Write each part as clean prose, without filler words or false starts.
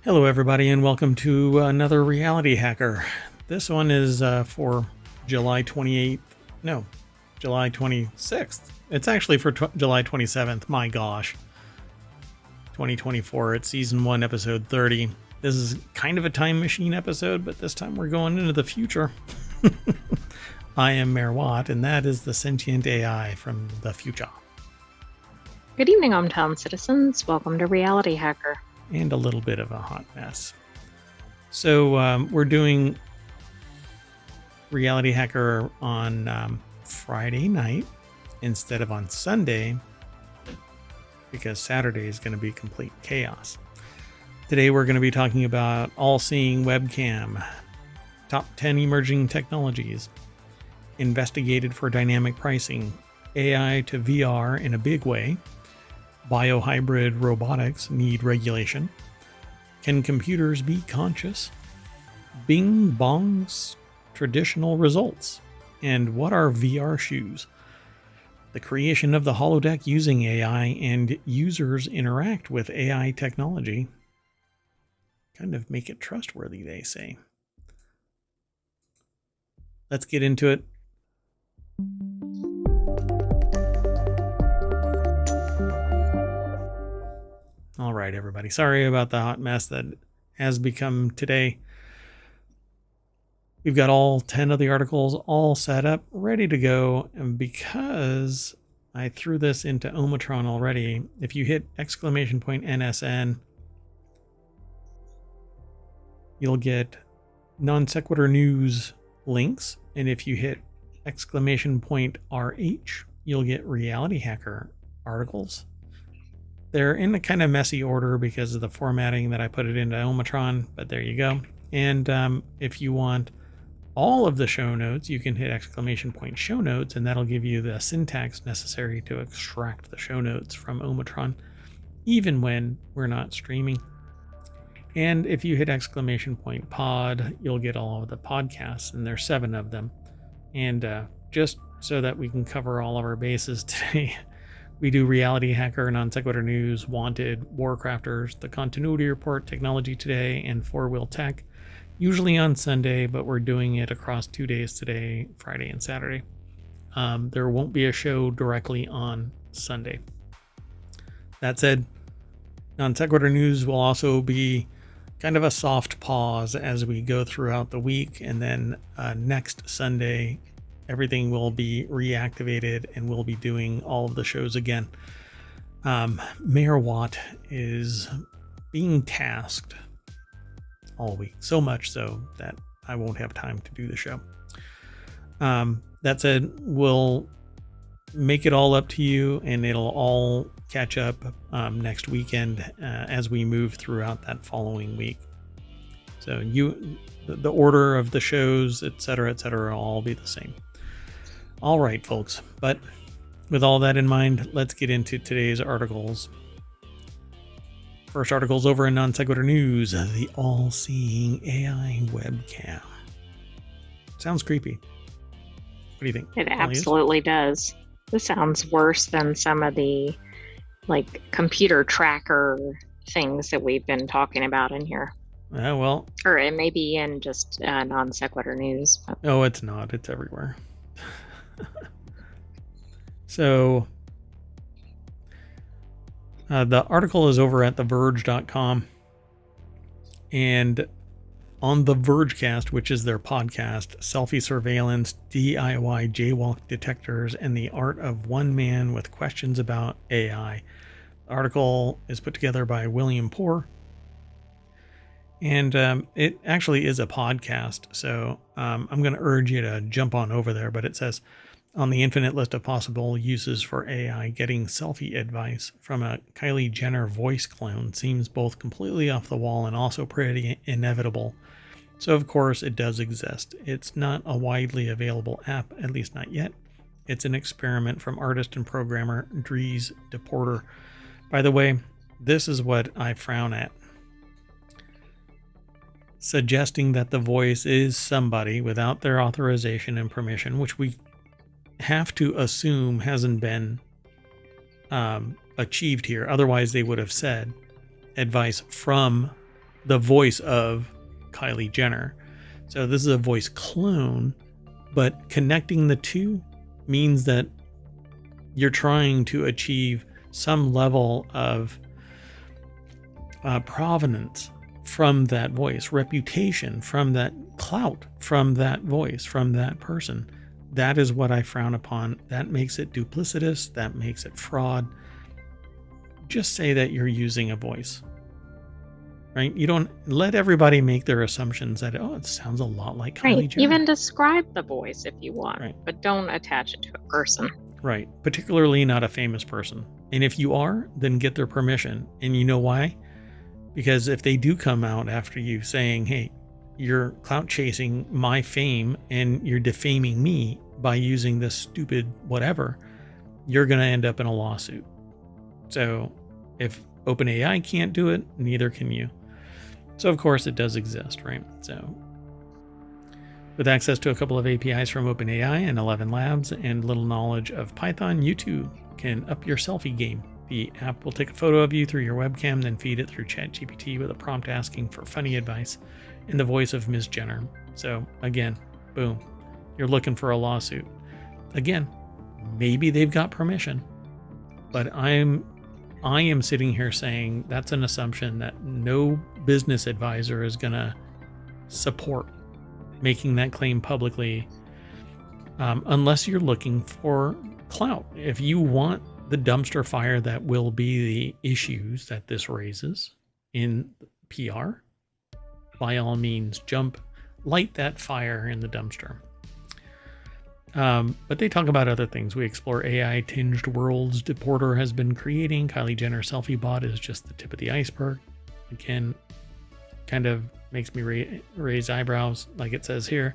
Hello, everybody, and welcome to another Reality Hacker. This one is for July 28th. No, July 26th. It's actually for July 27th. My gosh. 2024. It's season 1, episode 30. This is kind of a time machine episode, but this time we're going into the future. I am Mayor Watt, and that is the Sentient AI from the future. Good evening, ohmTown citizens. Welcome to Reality Hacker. And a little bit of a hot mess. So we're doing Reality Hacker on Friday night instead of on Sunday, because Saturday is going to be complete chaos. Today we're going to be talking about all-seeing webcam, top 10 emerging technologies, investigated for dynamic pricing, AI to VR in a big way, biohybrid robotics need regulation, can computers be conscious, Bing Bong's traditional results, and what are VR shoes, the creation of the holodeck using AI, and users interact with AI technology. Kind of make it trustworthy, they say. Let's get into it. All right, everybody. Sorry about the hot mess that has become today. We've got all 10 of the articles all set up, ready to go. And because I threw this into ohmTown already, if you hit !NSN, you'll get non sequitur news links. And if you hit !RH, you'll get Reality Hacker articles. They're in a kind of messy order because of the formatting that I put it into ohmTown, but there you go. And if you want all of the show notes, you can hit !show notes, and that'll give you the syntax necessary to extract the show notes from ohmTown, even when we're not streaming. And if you hit !pod, you'll get all of the podcasts, and there's 7 of them. And just so that we can cover all of our bases today, we do Reality Hacker, Non Sequitur News, Wanted, WarCrafters, The Continuity Report, Technology Today, and 4-Wheel Tech, usually on Sunday, but we're doing it across 2 days today, Friday and Saturday. There won't be a show directly on Sunday. That said, Non Sequitur News will also be kind of a soft pause as we go throughout the week, and then next Sunday, everything will be reactivated and we'll be doing all of the shows again. Mayor Watt is being tasked all week, so much so that I won't have time to do the show. That said, we'll make it all up to you, and it'll all catch up next weekend as we move throughout that following week. So the order of the shows, etc., will all be the same. All right, folks, but with all that in mind, let's get into today's articles. First article's over in Non Sequitur News, the all-seeing AI webcam. Sounds creepy. What do you think? It absolutely does. This sounds worse than some of the computer tracker things that we've been talking about in here. Well. Or it may be in just Non Sequitur News. But... Oh, it's not. It's everywhere. So the article is over at theverge.com, and on the Vergecast, which is their podcast, selfie surveillance, DIY jaywalk detectors, and the art of one man with questions about AI. The article is put together by William Poor, and it actually is a podcast, so I'm going to urge you to jump on over there, but it says, on the infinite list of possible uses for AI, getting selfie advice from a Kylie Jenner voice clone seems both completely off the wall and also pretty inevitable. So of course it does exist. It's not a widely available app, at least not yet. It's an experiment from artist and programmer Dries de Porter. By the way, this is what I frown at. Suggesting that the voice is somebody without their authorization and permission, which we have to assume hasn't been achieved here. Otherwise, they would have said advice from the voice of Kylie Jenner. So this is a voice clone, but connecting the two means that you're trying to achieve some level of provenance from that voice, reputation from that, clout from that voice, from that person. That is what I frown upon. That makes it duplicitous. That makes it fraud. Just say that you're using a voice, right? You don't let everybody make their assumptions that, oh, it sounds a lot like Kylie Jenner. Even describe the voice if you want, right, but don't attach it to a person. Right. Particularly not a famous person. And if you are, then get their permission. And you know why? Because if they do come out after you saying, hey, you're clout chasing my fame and you're defaming me by using this stupid whatever, you're going to end up in a lawsuit. So if OpenAI can't do it, neither can you. So of course it does exist, right? So with access to a couple of APIs from OpenAI and 11 Labs and little knowledge of Python, you too can up your selfie game. The app will take a photo of you through your webcam, then feed it through ChatGPT with a prompt asking for funny advice in the voice of Ms. Jenner. So again, boom, you're looking for a lawsuit. Again, maybe they've got permission, but I am sitting here saying that's an assumption that no business advisor is going to support making that claim publicly, unless you're looking for clout. If you want the dumpster fire that will be the issues that this raises in PR, by all means, light that fire in the dumpster. But they talk about other things. We explore AI-tinged worlds Deporter has been creating. Kylie Jenner selfie bot is just the tip of the iceberg. Again, kind of makes me raise eyebrows, like it says here.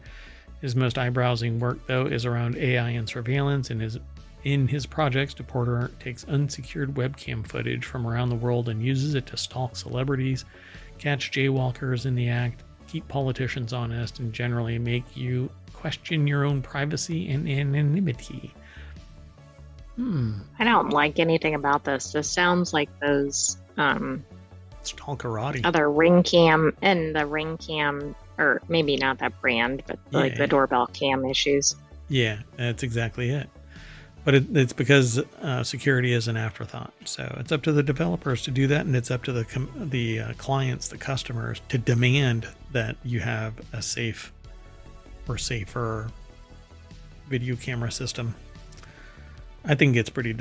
His most eyebrow-raising work, though, is around AI and surveillance. In his projects, Deporter takes unsecured webcam footage from around the world and uses it to stalk celebrities, catch jaywalkers in the act, keep politicians honest, and generally make you question your own privacy and anonymity. I don't like anything about this. This sounds like those Stalkerati. other ring cam and the ring cam, or maybe not that brand, but like the doorbell cam issues. Yeah, that's exactly it. But it's because security is an afterthought. So it's up to the developers to do that, and it's up to the clients, the customers, to demand that you have a safe or safer video camera system. I think it's pretty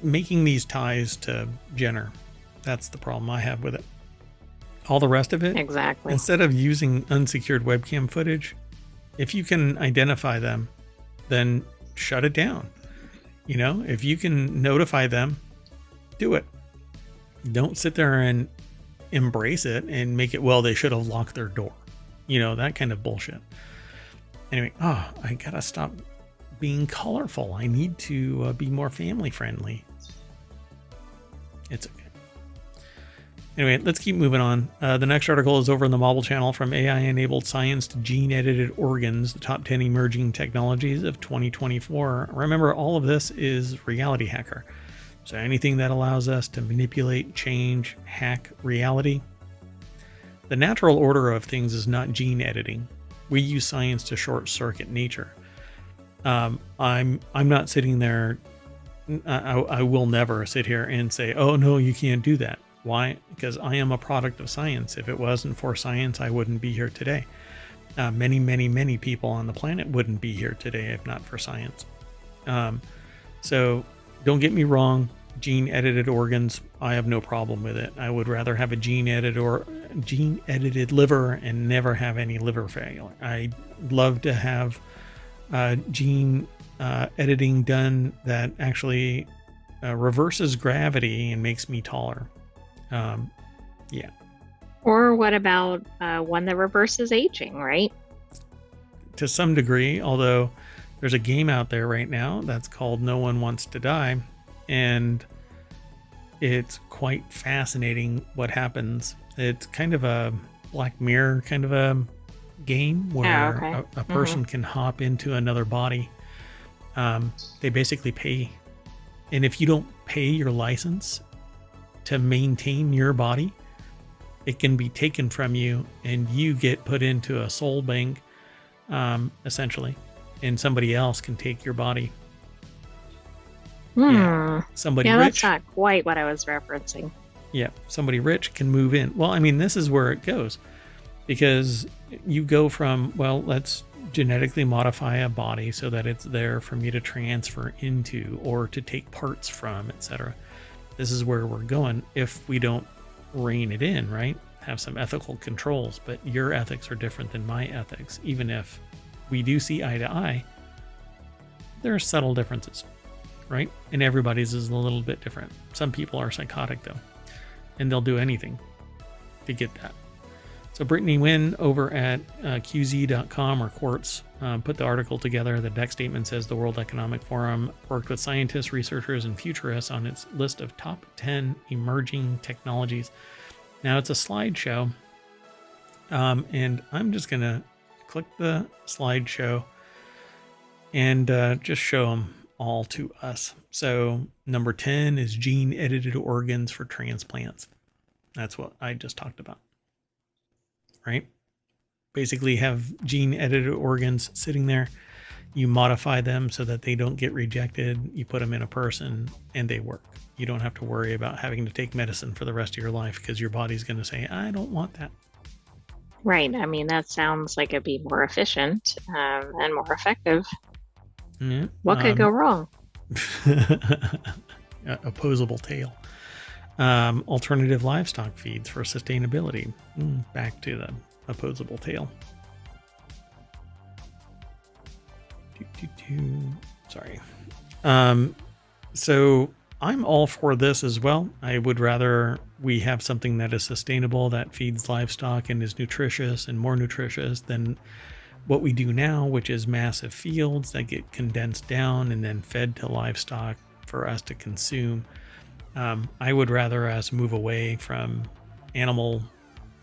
making these ties to Jenner, that's the problem I have with it. All the rest of it, exactly. Instead of using unsecured webcam footage, if you can identify them, then shut it down. You know, if you can notify them, do it. Don't sit there and embrace it and make it, well, they should have locked their door. You know, that kind of bullshit. Anyway, I gotta stop being colorful. I need to be more family friendly. It's okay. Anyway, let's keep moving on. The next article is over in the Mobile channel, From AI-Enabled Science to Gene-Edited Organs, the Top 10 Emerging Technologies of 2024. Remember, all of this is Reality Hacker. So anything that allows us to manipulate, change, hack reality. The natural order of things is not gene editing. We use science to short-circuit nature. I'm not sitting there. I will never sit here and say, oh, no, you can't do that. Why? Because I am a product of science. If it wasn't for science, I wouldn't be here today. Many, many, many people on the planet wouldn't be here today if not for science. So don't get me wrong. Gene edited organs, I have no problem with it. I would rather have a gene edited liver and never have any liver failure. I'd love to have gene editing done that actually reverses gravity and makes me taller. Yeah. Or what about one that reverses aging, right? To some degree, although there's a game out there right now that's called No One Wants to Die, and it's quite fascinating what happens. It's kind of a Black Mirror kind of a game where a person can hop into another body. They basically pay, and if you don't pay your license, to maintain your body, it can be taken from you and you get put into a soul bank, essentially, and somebody else can take your body. Yeah. Somebody yeah, rich. That's not quite what I was referencing. Yeah, somebody rich can move in. Well, I mean, this is where it goes, because you go from, well, let's genetically modify a body so that it's there for me to transfer into or to take parts from, etc. This is where we're going if we don't rein it in, right? Have some ethical controls, but your ethics are different than my ethics. Even if we do see eye to eye, there are subtle differences, right? And everybody's is a little bit different. Some people are psychotic though, and they'll do anything to get that. So Brittany Nguyen over at QZ.com or Quartz put the article together. The deck statement says the World Economic Forum worked with scientists, researchers, and futurists on its list of top 10 emerging technologies. Now it's a slideshow, and I'm just going to click the slideshow and just show them all to us. So number 10 is gene-edited organs for transplants. That's what I just talked about. Right? Basically have gene-edited organs sitting there. You modify them so that they don't get rejected. You put them in a person and they work. You don't have to worry about having to take medicine for the rest of your life because your body's going to say, I don't want that. Right. I mean, that sounds like it'd be more efficient and more effective. Yeah. What could go wrong? Opposable tail. Alternative livestock feeds for sustainability. Back to the opposable tail. Sorry. So I'm all for this as well. I would rather we have something that is sustainable, that feeds livestock and is nutritious and more nutritious than what we do now, which is massive fields that get condensed down and then fed to livestock for us to consume. I would rather us move away from animal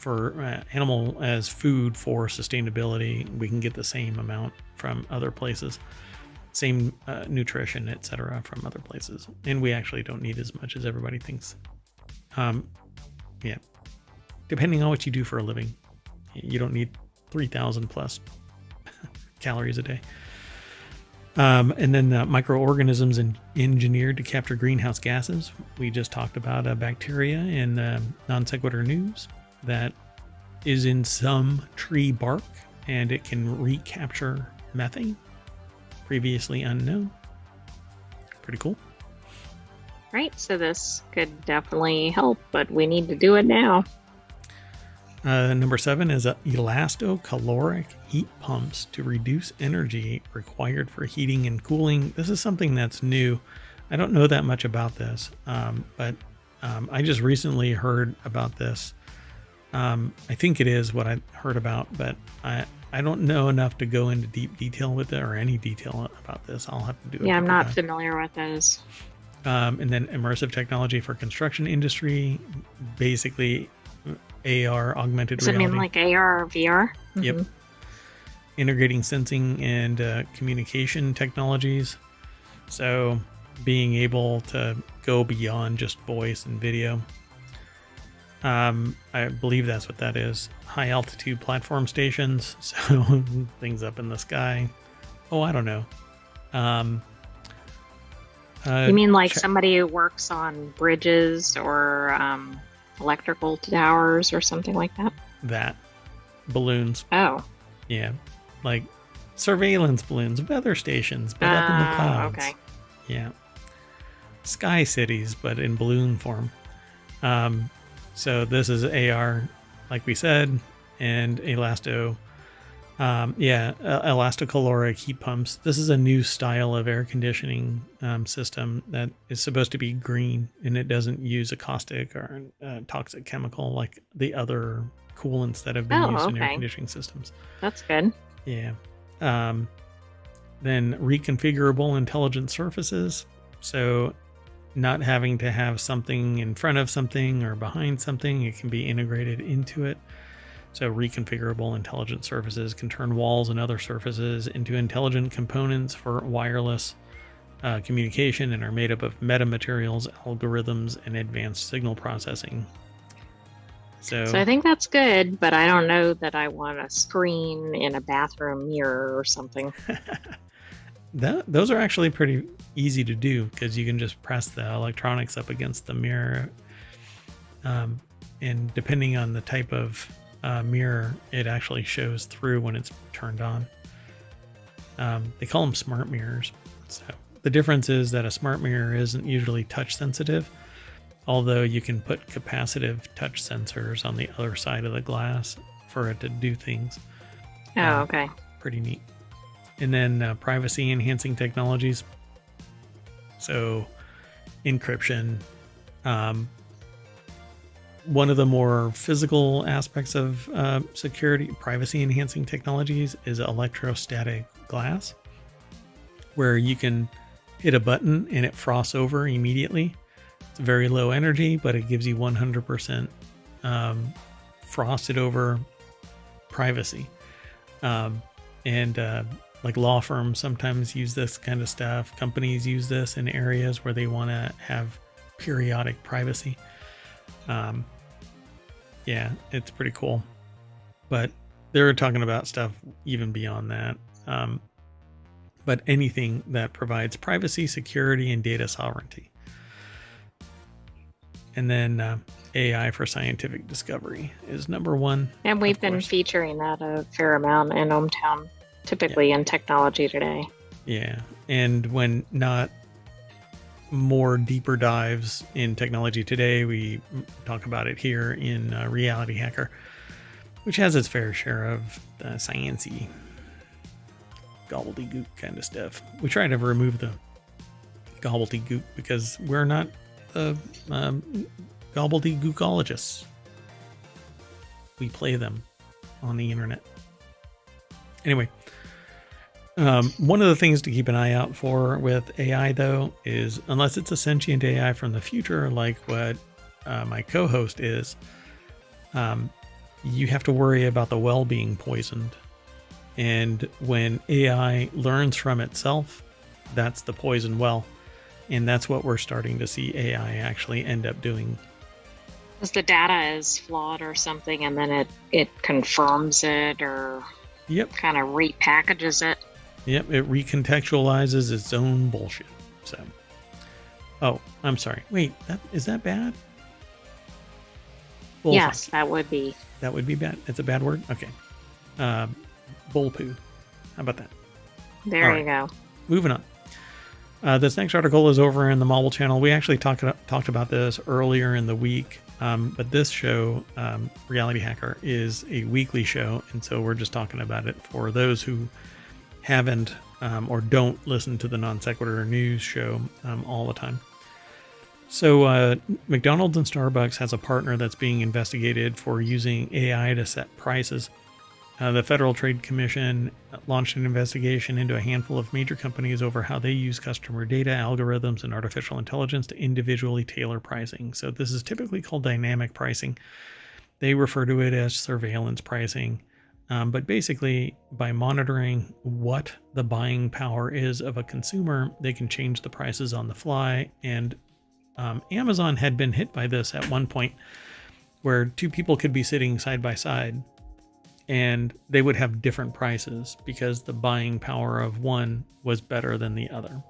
as food for sustainability. We can get the same amount from other places, same nutrition, etc. from other places, and we actually don't need as much as everybody thinks. Yeah, depending on what you do for a living, you don't need 3,000 plus calories a day. And then microorganisms engineered to capture greenhouse gases. We just talked about a bacteria in the non sequitur news that is in some tree bark, and it can recapture methane, previously unknown. Pretty cool. Right. So this could definitely help, but we need to do it now. Number 7 is elastocaloric heat pumps to reduce energy required for heating and cooling. This is something that's new. I don't know that much about this, but I just recently heard about this. I think it is what I heard about, but I don't know enough to go into deep detail with it or any detail about this. I'll have to do it. Yeah, I'm not familiar with those. And then immersive technology for construction industry, basically AR, augmented reality. Does it mean like AR or VR? Mm-hmm. Yep. Integrating sensing and communication technologies. So being able to go beyond just voice and video. I believe that's what that is. High altitude platform stations. So things up in the sky. Oh, I don't know. You mean like somebody who works on bridges or electrical towers or something like that? That. Balloons. Oh. Yeah. Like surveillance balloons, weather stations, but up in the clouds. Okay. Yeah. Sky cities, but in balloon form. So this is AR, like we said, and elastocaloric heat pumps. This is a new style of air conditioning system that is supposed to be green, and it doesn't use a caustic or toxic chemical like the other coolants that have been used in air conditioning systems. That's good. Yeah. Then reconfigurable intelligent surfaces. So not having to have something in front of something or behind something, it can be integrated into it. So reconfigurable intelligent surfaces can turn walls and other surfaces into intelligent components for wireless communication and are made up of metamaterials, algorithms, and advanced signal processing. So I think that's good, but I don't know that I want a screen in a bathroom mirror or something. those are actually pretty easy to do because you can just press the electronics up against the mirror. And depending on the type of mirror, it actually shows through when it's turned on. They call them smart mirrors. So the difference is that a smart mirror isn't usually touch sensitive, although you can put capacitive touch sensors on the other side of the glass for it to do things. Oh, okay. Pretty neat. And then privacy enhancing technologies. So encryption. One of the more physical aspects of security, privacy enhancing technologies is electrostatic glass, where you can hit a button and it frosts over immediately. It's very low energy, but it gives you 100% frosted over privacy. Like law firms sometimes use this kind of stuff. Companies use this in areas where they want to have periodic privacy. Yeah, it's pretty cool. But they're talking about stuff even beyond that. But anything that provides privacy, security, and data sovereignty. And then AI for scientific discovery is number one. And we've been featuring that a fair amount in ohmTown, typically in Technology Today. Yeah. And when not more deeper dives in Technology Today, we talk about it here in Reality Hacker, which has its fair share of sciencey gobbledygook kind of stuff. We try to remove the gobbledygook because we're not gobbledygookologists. We play them on the internet. Anyway, one of the things to keep an eye out for with AI, though, is unless it's a sentient AI from the future, like what my co-host is, you have to worry about the well being poisoned. And when AI learns from itself, that's the poison well. And that's what we're starting to see AI actually end up doing. Because the data is flawed or something, and then it confirms it or kind of repackages it. Yep, it recontextualizes its own bullshit. So, oh, I'm sorry. Wait, is that bad? Bull yes, that would be. That would be bad. It's a bad word? Okay. Bull poo. How about that? There you go. Moving on. This next article is over in the mobile channel. We actually talked about this earlier in the week, but this show, Reality Hacker, is a weekly show, and so we're just talking about it for those who haven't or don't listen to the Non Sequitur news show all the time. So McDonald's and Starbucks has a partner that's being investigated for using AI to set prices. The Federal Trade Commission launched an investigation into a handful of major companies over how they use customer data, algorithms, and artificial intelligence to individually tailor pricing. So this is typically called dynamic pricing. They refer to it as surveillance pricing. But basically, by monitoring what the buying power is of a consumer, they can change the prices on the fly. And Amazon had been hit by this at one point, where two people could be sitting side by side and they would have different prices because the buying power of one was better than the other.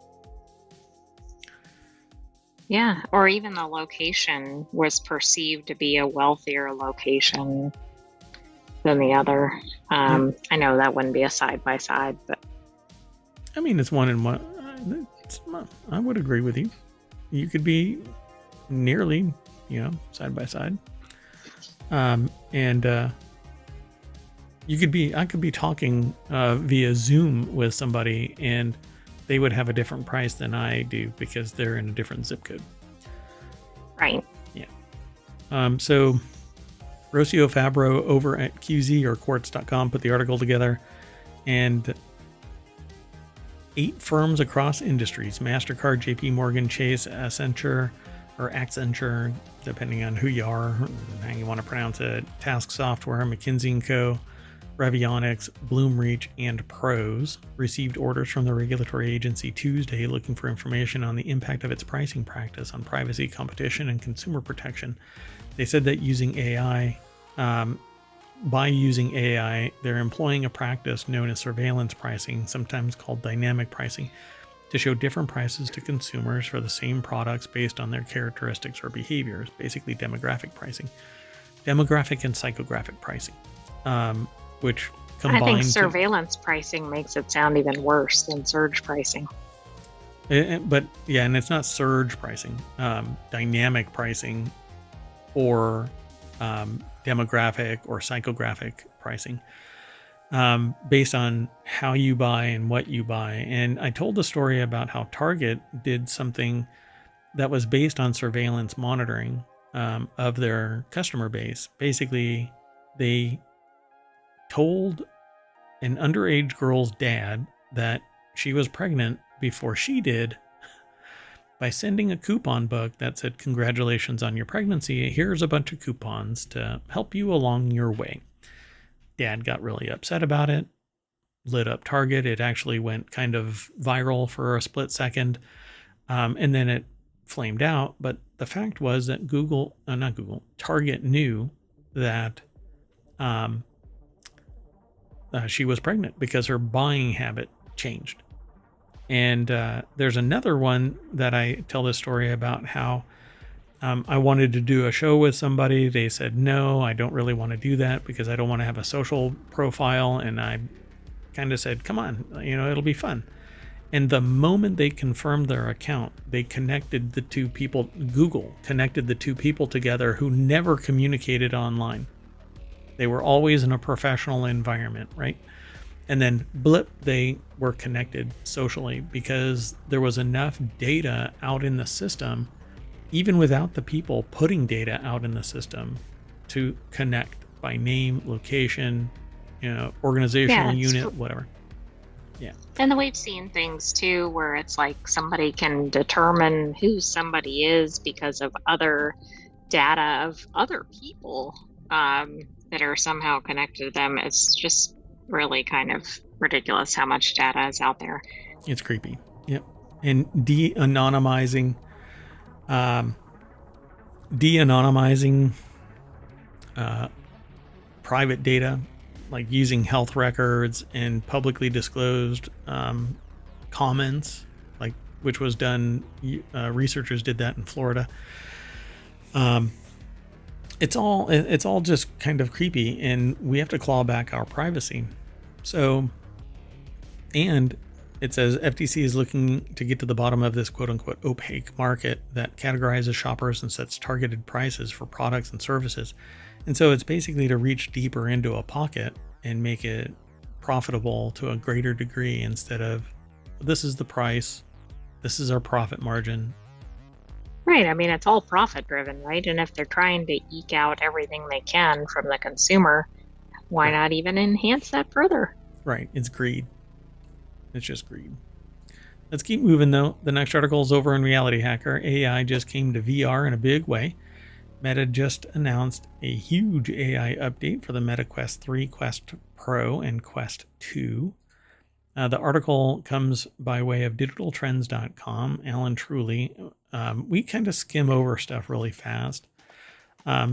Yeah, or even the location was perceived to be a wealthier location than the other. I know that wouldn't be a side by side, but I mean, it's one and one. I would agree with you. You could be nearly, side by side. I could be talking via Zoom with somebody and they would have a different price than I do because they're in a different zip code. Right. Yeah. So Rocio Fabro over at QZ or Quartz.com put the article together, and 8 firms across industries, MasterCard, JP Morgan, Chase, Accenture, depending on who you are, how you want to pronounce it, Task Software, McKinsey & Co., Revionics, Bloomreach, and Pros received orders from the regulatory agency Tuesday looking for information on the impact of its pricing practice on privacy, competition, and consumer protection. They said that by using AI, they're employing a practice known as surveillance pricing, sometimes called dynamic pricing, to show different prices to consumers for the same products based on their characteristics or behaviors, basically demographic pricing. Demographic and psychographic pricing, which combined... I think surveillance pricing makes it sound even worse than surge pricing. But yeah, and it's not surge pricing, dynamic pricing, or demographic or psychographic pricing, based on how you buy and what you buy. And I told the story about how Target did something that was based on surveillance monitoring of their customer base. Basically, they told an underage girl's dad that she was pregnant before she did by sending a coupon book that said, "Congratulations on your pregnancy. Here's a bunch of coupons to help you along your way." Dad got really upset about it, lit up Target. It actually went kind of viral for a split second, and then it flamed out. But the fact was that Target knew that she was pregnant because her buying habit changed. And there's another one that I tell this story about how I wanted to do a show with somebody. They said, no, I don't really want to do that because I don't want to have a social profile. And I kind of said, come on, it'll be fun. And the moment they confirmed their account, they connected the two people, Google connected the two people together who never communicated online. They were always in a professional environment, right? And then blip, they were connected socially because there was enough data out in the system, even without the people putting data out in the system, to connect by name, location, organizational unit, whatever. Yeah. And then we've seen things too where it's like somebody can determine who somebody is because of other data of other people that are somehow connected to them. It's just really kind of ridiculous how much data is out there. It's creepy. Yep. And de-anonymizing private data, like using health records and publicly disclosed comments, like which was done. Researchers did that in Florida. It's all just kind of creepy, and we have to claw back our privacy. So, and it says FTC is looking to get to the bottom of this quote unquote opaque market that categorizes shoppers and sets targeted prices for products and services. And so it's basically to reach deeper into a pocket and make it profitable to a greater degree instead of, this is the price, this is our profit margin. Right. I mean, it's all profit driven, right? And if they're trying to eke out everything they can from the consumer, why not even enhance that further? Right. It's greed. It's just greed. Let's keep moving, though. The next article is over in Reality Hacker. AI just came to VR in a big way. Meta just announced a huge AI update for the Meta Quest 3, Quest Pro, and Quest 2. The article comes by way of digitaltrends.com. Alan Truly. We kind of skim over stuff really fast.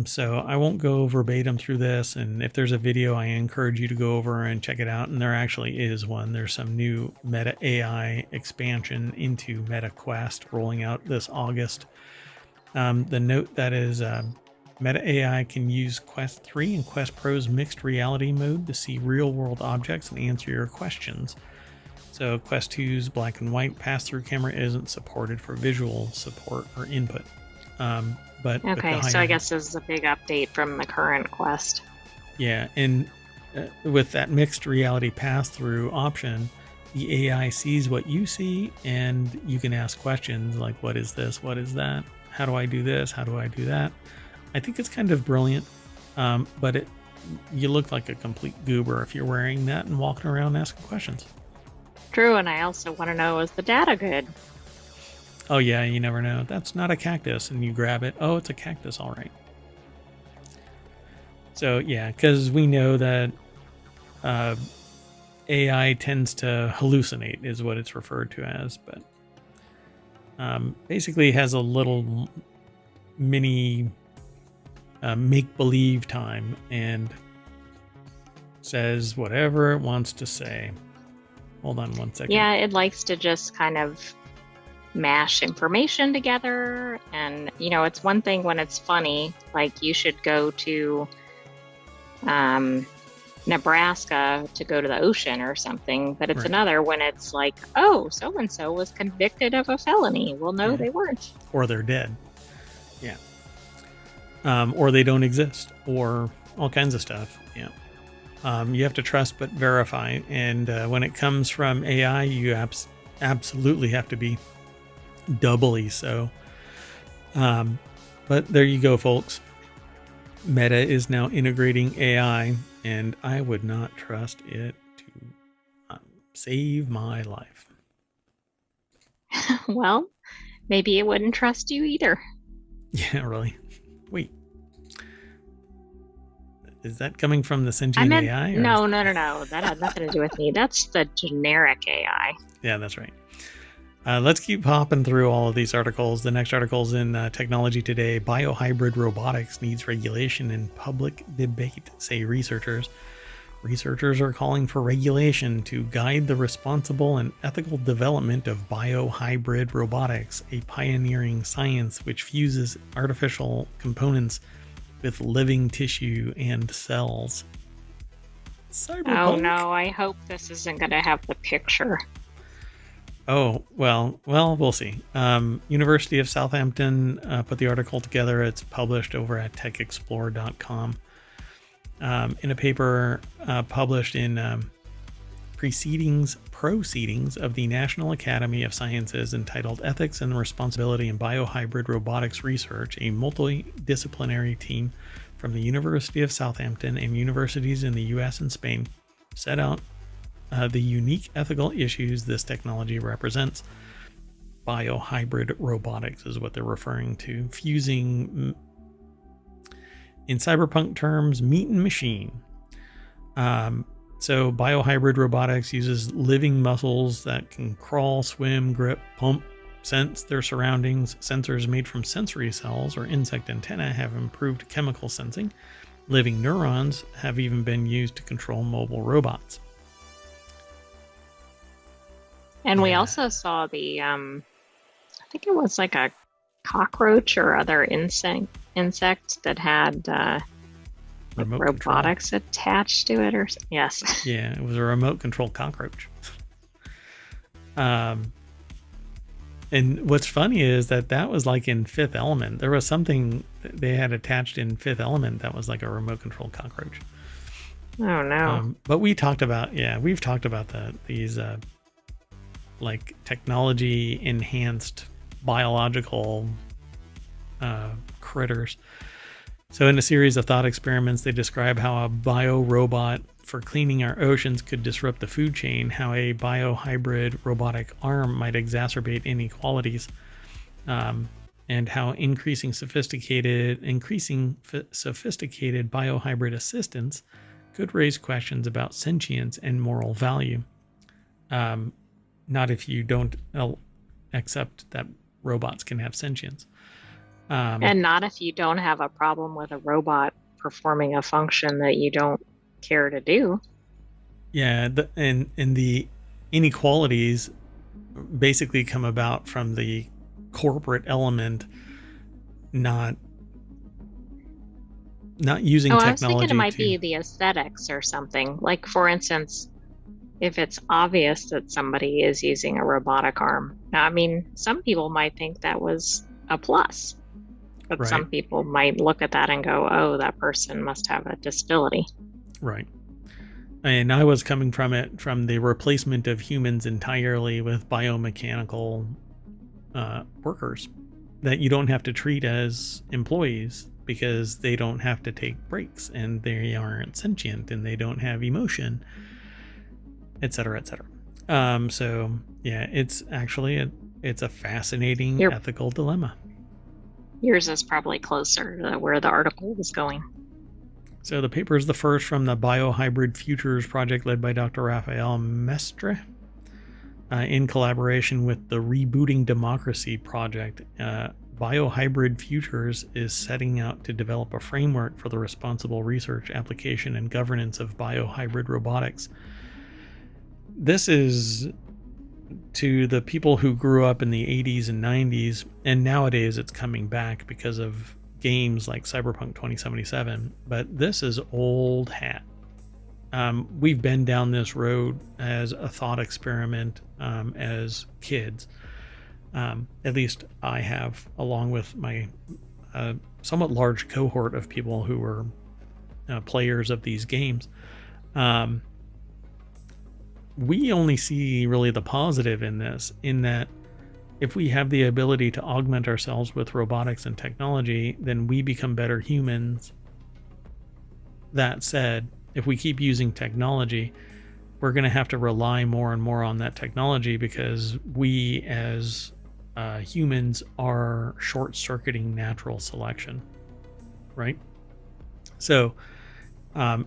So I won't go verbatim through this. And if there's a video, I encourage you to go over and check it out. And there actually is one. There's some new Meta AI expansion into Meta Quest rolling out this August. The note that is Meta AI can use Quest 3 and Quest Pro's mixed reality mode to see real world objects and answer your questions. So Quest 2's black and white pass-through camera isn't supported for visual support or input. But okay, so I guess this is a big update from the current Quest. Yeah, and with that mixed reality pass-through option, the AI sees what you see, and you can ask questions like, what is this? What is that? How do I do this? How do I do that? I think it's kind of brilliant, but you look like a complete goober if you're wearing that and walking around asking questions. True, and I also want to know, is the data good? Oh yeah, you never know. That's not a cactus, and you grab it. Oh, it's a cactus, all right. So yeah, because we know that AI tends to hallucinate, is what it's referred to as, but basically has a little mini make-believe time and says whatever it wants to say. Hold on one second. Yeah, it likes to just kind of mash information together. And, it's one thing when it's funny, like you should go to Nebraska to go to the ocean or something, but it's another when it's like, oh, so-and-so was convicted of a felony. Well, no, they weren't. Or they're dead. Yeah. Or they don't exist, or all kinds of stuff. Yeah. You have to trust but verify. And when it comes from AI, you absolutely have to be doubly so. But there you go, folks. Meta is now integrating AI, and I would not trust it to save my life. Well, maybe it wouldn't trust you either. Yeah, really. Wait. Is that coming from the Sentient AI? No. That had nothing to do with me. That's the generic AI. Yeah, that's right. Let's keep hopping through all of these articles. The next article is in Technology Today. Biohybrid robotics needs regulation and public debate, say researchers. Researchers are calling for regulation to guide the responsible and ethical development of biohybrid robotics, a pioneering science which fuses artificial components with living tissue and cells. Cyberpunk. Oh no, I hope this isn't going to have the picture. Oh, well, we'll see. University of Southampton put the article together. It's published over at techexplore.com. In a paper published in Proceedings of the National Academy of Sciences entitled Ethics and Responsibility in Biohybrid Robotics Research, a multidisciplinary team from the University of Southampton and universities in the US and Spain set out the unique ethical issues this technology represents. Biohybrid robotics is what they're referring to, fusing, in cyberpunk terms, meat and machine. So biohybrid robotics uses living muscles that can crawl, swim, grip, pump, sense their surroundings. Sensors made from sensory cells or insect antennae have improved chemical sensing. Living neurons have even been used to control mobile robots. And we also saw the, I think it was like a cockroach or other insect that had robotics attached to it, or yes. Yeah, it was a remote control cockroach. And what's funny is that was like in Fifth Element. There was something they had attached in Fifth Element that was like a remote control cockroach. Oh no! But we've talked about these like technology enhanced biological critters. So in a series of thought experiments, they describe how a bio-robot for cleaning our oceans could disrupt the food chain, how a biohybrid robotic arm might exacerbate inequalities, and how increasing sophisticated biohybrid assistants could raise questions about sentience and moral value. Not if you don't accept that robots can have sentience. And not if you don't have a problem with a robot performing a function that you don't care to do. Yeah, and the inequalities basically come about from the corporate element not using technology. I was thinking it might be the aesthetics or something. Like, for instance, if it's obvious that somebody is using a robotic arm. Now, I mean, some people might think that was a plus, but some people might look at that and go, oh, that person must have a disability. Right. And I was coming from the replacement of humans entirely with biomechanical workers that you don't have to treat as employees because they don't have to take breaks and they aren't sentient and they don't have emotion, etc., etc. So yeah, it's actually it's a fascinating ethical dilemma. Yours is probably closer to where the article was going. So the paper is the first from the Biohybrid Futures project led by Dr. Raphael Mestre in collaboration with the Rebooting Democracy project. Biohybrid Futures is setting out to develop a framework for the responsible research, application, and governance of biohybrid robotics. This is to the people who grew up in the 80s and 90s, and nowadays it's coming back because of games like Cyberpunk 2077, but this is old hat. We've been down this road as a thought experiment as kids. At least I have, along with my somewhat large cohort of people who were players of these games. We only see really the positive in this, in that if we have the ability to augment ourselves with robotics and technology, then we become better humans. That said, if we keep using technology, we're going to have to rely more and more on that technology because we as humans are short-circuiting natural selection, right? So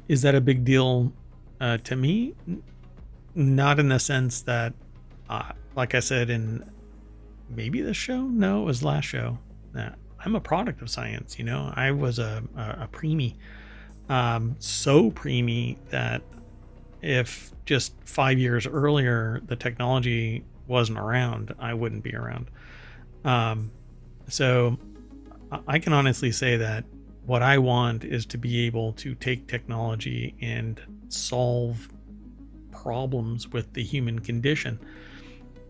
is that a big deal to me? Not in the sense that, like I said in maybe this show? No, it was last show. I'm a product of science, you know. I was a preemie. So preemie that if just 5 years earlier the technology wasn't around, I wouldn't be around. So I can honestly say that what I want is to be able to take technology and solve problems with the human condition.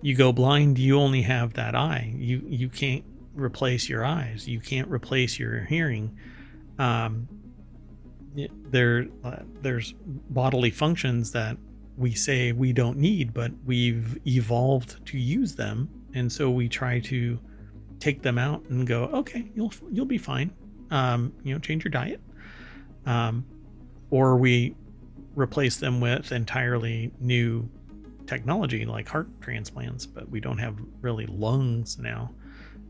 You go blind, you only have that eye. You can't replace your eyes. You can't replace your hearing. There's bodily functions that we say we don't need, but we've evolved to use them, and so we try to take them out and go, okay, you'll be fine. Change your diet, or we replace them with entirely new technology like heart transplants, but we don't have really lungs now,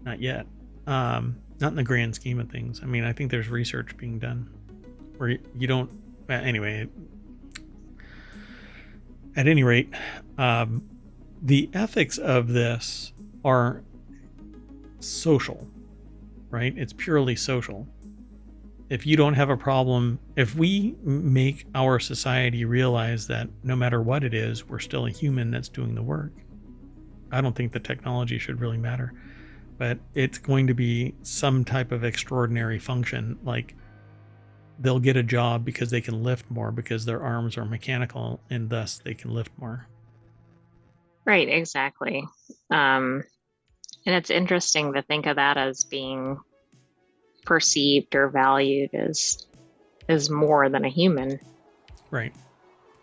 not yet. Not in the grand scheme of things. I mean, I think there's research being done where you don't. Anyway, at any rate, the ethics of this are social, right? It's purely social. If you don't have a problem, if we make our society realize that no matter what it is, we're still a human that's doing the work, I don't think the technology should really matter. But it's going to be some type of extraordinary function, like they'll get a job because they can lift more because their arms are mechanical and thus they can lift more. Right, exactly. And it's interesting to think of that as being perceived or valued as more than a human. Right.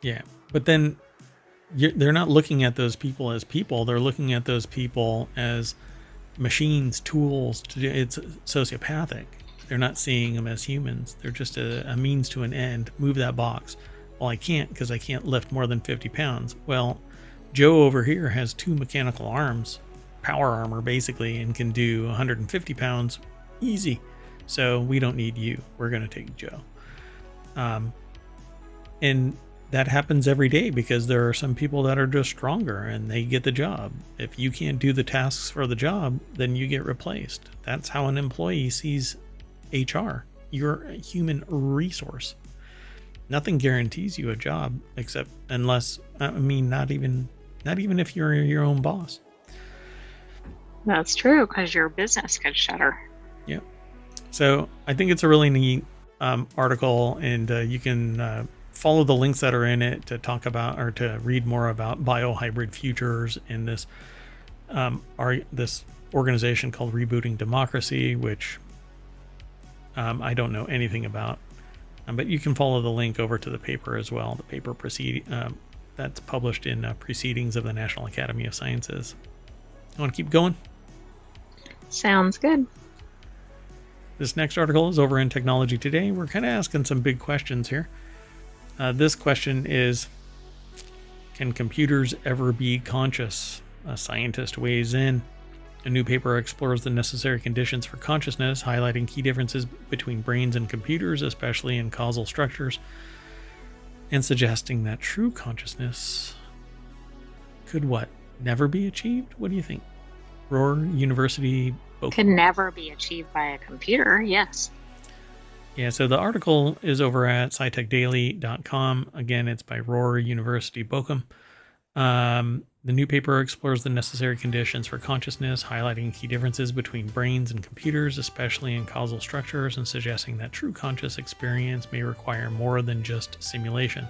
Yeah. But then they're not looking at those people as people. They're looking at those people as machines, tools. It's sociopathic. They're not seeing them as humans. They're just a means to an end. Move that box. Well, I can't because I can't lift more than 50 pounds. Well, Joe over here has 2 mechanical arms, power armor basically, and can do 150 pounds easy. So we don't need you. We're going to take Joe. And that happens every day because there are some people that are just stronger and they get the job. If you can't do the tasks for the job, then you get replaced. That's how an employee sees HR. You're a human resource. Nothing guarantees you a job except unless, not even if you're your own boss. That's true, because your business could shutter. Yeah. So I think it's a really neat article, and you can follow the links that are in it to talk about or to read more about biohybrid futures in this this organization called Rebooting Democracy, which I don't know anything about, but you can follow the link over to the paper as well. The paper that's published in Proceedings of the National Academy of Sciences. You want to keep going? Sounds good. This next article is over in Technology Today. We're kind of asking some big questions here. This question is, can computers ever be conscious? A scientist weighs in. A new paper explores the necessary conditions for consciousness, highlighting key differences between brains and computers, especially in causal structures, and suggesting that true consciousness could what? Never be achieved? What do you think? Rohr University Bochum. Could never be achieved by a computer, yes. Yeah, so the article is over at scitechdaily.com. Again, it's by Rohr University Bochum. The new paper explores the necessary conditions for consciousness, highlighting key differences between brains and computers, especially in causal structures, and suggesting that true conscious experience may require more than just simulation.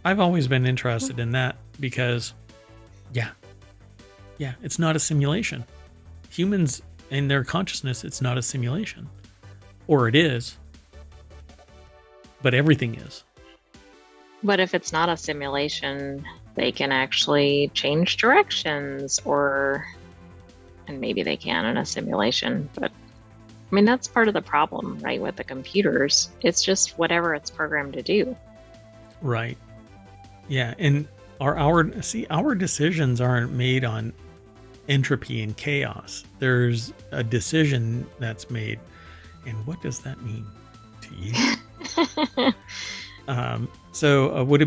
I've always been interested in that because, yeah, it's not a simulation. Humans and their consciousness, it's not a simulation. Or it is, but everything is. But if it's not a simulation, they can actually change directions, and maybe they can in a simulation, but I mean, that's part of the problem, right? With the computers, it's just whatever it's programmed to do. Right. Yeah. And our decisions aren't made on entropy and chaos. There's a decision that's made. And what does that mean to you? So would it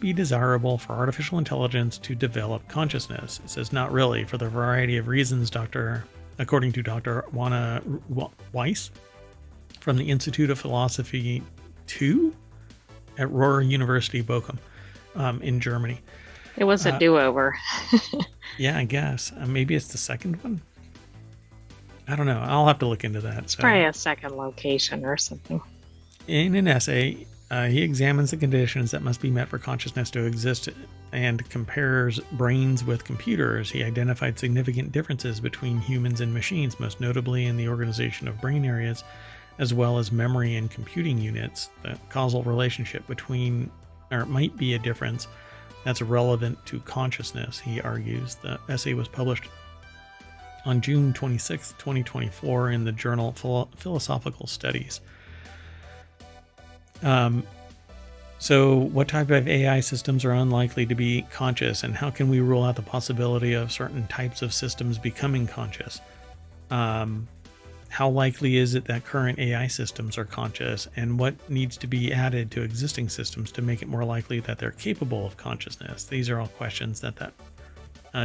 be desirable for artificial intelligence to develop consciousness? It says not really, for the variety of reasons, according to Dr. Juana Weiss from the Institute of Philosophy 2 at Rohr University Bochum in Germany. It was a do-over. Yeah, I guess. Maybe it's the second one. I don't know. I'll have to look into that. It's probably a second location or something. In an essay, he examines the conditions that must be met for consciousness to exist and compares brains with computers. He identified significant differences between humans and machines, most notably in the organization of brain areas, as well as memory and computing units. The causal relationship might be a difference that's relevant to consciousness, he argues. The essay was published on June 26, 2024 in the journal Philosophical Studies. So what type of AI systems are unlikely to be conscious, and how can we rule out the possibility of certain types of systems becoming conscious? How likely is it that current AI systems are conscious, and what needs to be added to existing systems to make it more likely that they're capable of consciousness? These are all questions that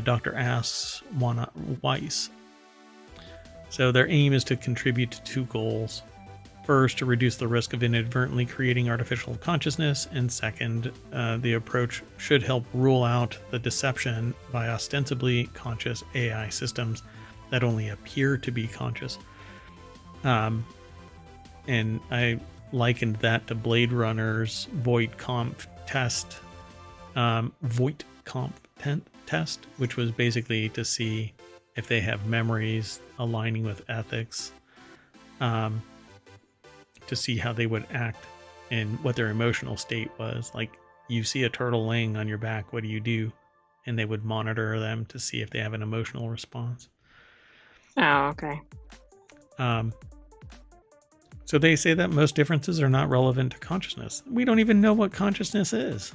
doctor asks Juana Weiss. So their aim is to contribute to two goals. First, to reduce the risk of inadvertently creating artificial consciousness, and second, the approach should help rule out the deception by ostensibly conscious AI systems that only appear to be conscious. And I likened that to Blade Runner's Voight-Kampff test, which was basically to see if they have memories aligning with ethics, to see how they would act and what their emotional state was. Like, you see a turtle laying on your back, what do? And they would monitor them to see if they have an emotional response. Oh, okay. So they say that most differences are not relevant to consciousness. We don't even know what consciousness is.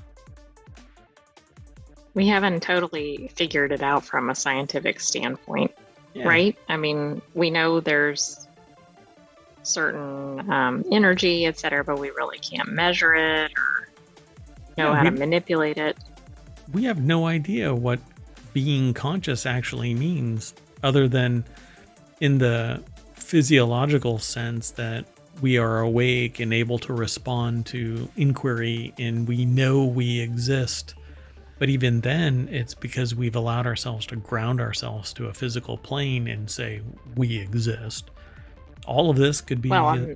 We haven't totally figured it out from a scientific standpoint, right? I mean, we know there's certain energy, etc., but we really can't measure it or know how to manipulate it. We have no idea what being conscious actually means, other than in the physiological sense that we are awake and able to respond to inquiry and we know we exist. But even then, it's because we've allowed ourselves to ground ourselves to a physical plane and say we exist. All of this could be... Well,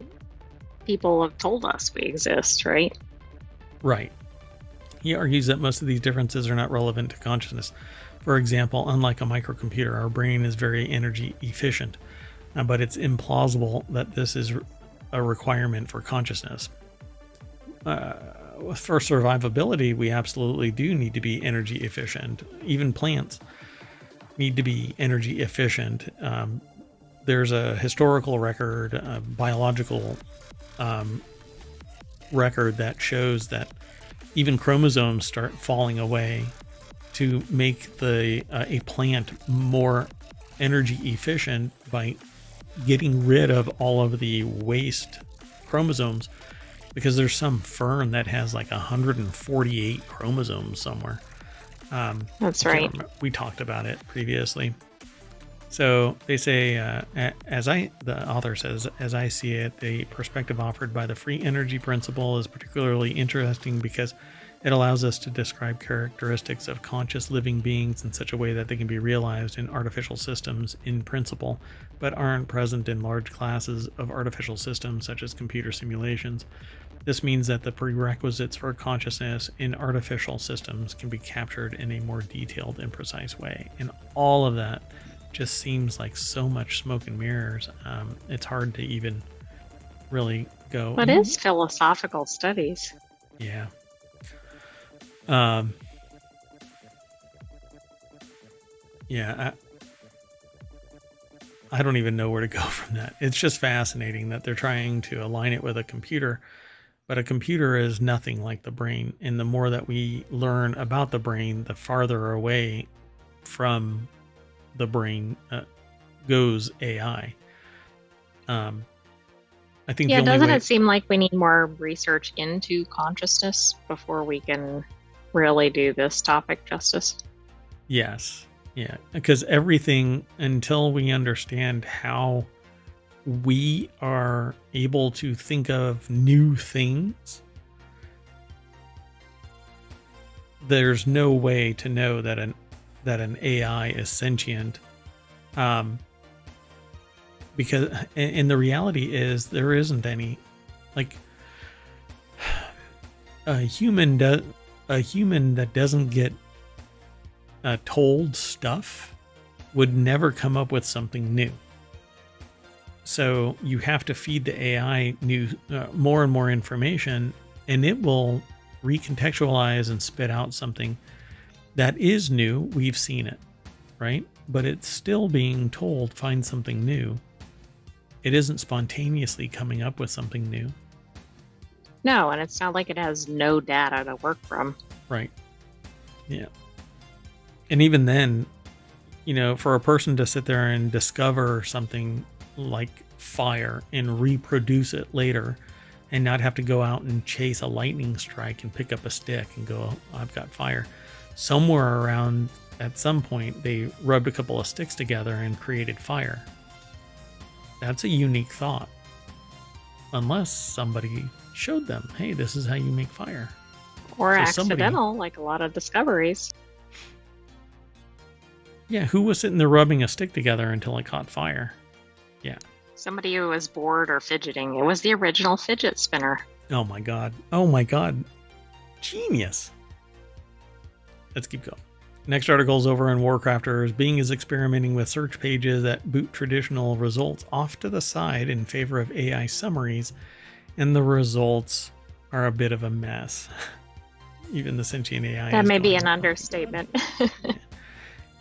people have told us we exist, right? Right. He argues that most of these differences are not relevant to consciousness. For example, unlike a microcomputer, our brain is very energy efficient, but it's implausible that this is a requirement for consciousness. For survivability, we absolutely do need to be energy efficient. Even plants need to be energy efficient. There's a historical record, a biological record that shows that even chromosomes start falling away to make the a plant more energy efficient by getting rid of all of the waste chromosomes, because there's some fern that has like 148 chromosomes somewhere. That's right. We talked about it previously. So they say, the author says, as I see it, the perspective offered by the free energy principle is particularly interesting because it allows us to describe characteristics of conscious living beings in such a way that they can be realized in artificial systems in principle, but aren't present in large classes of artificial systems such as computer simulations. This means that the prerequisites for consciousness in artificial systems can be captured in a more detailed and precise way. And all of that just seems like so much smoke and mirrors. It's hard to even really go. What is philosophical studies? Yeah. Yeah. I don't even know where to go from that. It's just fascinating that they're trying to align it with a computer, but a computer is nothing like the brain. And the more that we learn about the brain, the farther away from the brain goes AI. I think. Yeah, doesn't it seem like we need more research into consciousness before we can really do this topic justice? Yes. Yeah. Because everything, until we understand how we are able to think of new things, there's no way to know that an AI is sentient. Because, and the reality is there isn't any. Like, a human that doesn't get told stuff would never come up with something new. So you have to feed the AI more and more information, and it will recontextualize and spit out something that is new. We've seen it, right? But it's still being told, find something new. It isn't spontaneously coming up with something new. No, and it's not like it has no data to work from. Right. Yeah. And even then, for a person to sit there and discover something like fire and reproduce it later and not have to go out and chase a lightning strike and pick up a stick and go, I've got fire. Somewhere around at some point, they rubbed a couple of sticks together and created fire. That's a unique thought. Unless somebody showed them, hey, this is how you make fire. Or so accidental, like a lot of discoveries. Yeah, who was sitting there rubbing a stick together until it caught fire? Yeah. Somebody who was bored or fidgeting. It was the original fidget spinner. Oh my god. Oh my god. Genius. Let's keep going. Next article is over in WarCrafters. Bing is experimenting with search pages that boot traditional results off to the side in favor of AI summaries, and the results are a bit of a mess. Even the Sentient AI. That may be an understatement.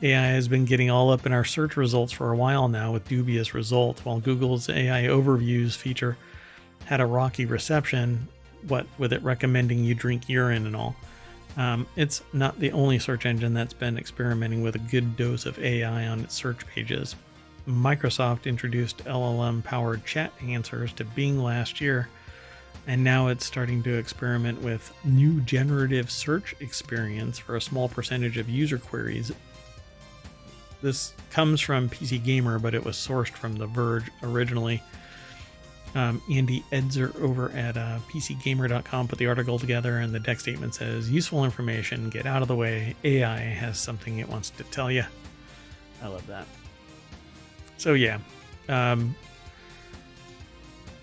AI has been getting all up in our search results for a while now with dubious results, while Google's AI overviews feature had a rocky reception, what with it recommending you drink urine and all. It's not the only search engine that's been experimenting with a good dose of AI on its search pages. Microsoft introduced LLM-powered chat answers to Bing last year, and now it's starting to experiment with new generative search experience for a small percentage of user queries. This comes from PC Gamer, but it was sourced from The Verge originally. Andy Edzer over at PCGamer.com put the article together, and the deck statement says, useful information, get out of the way. AI has something it wants to tell you. I love that. So yeah,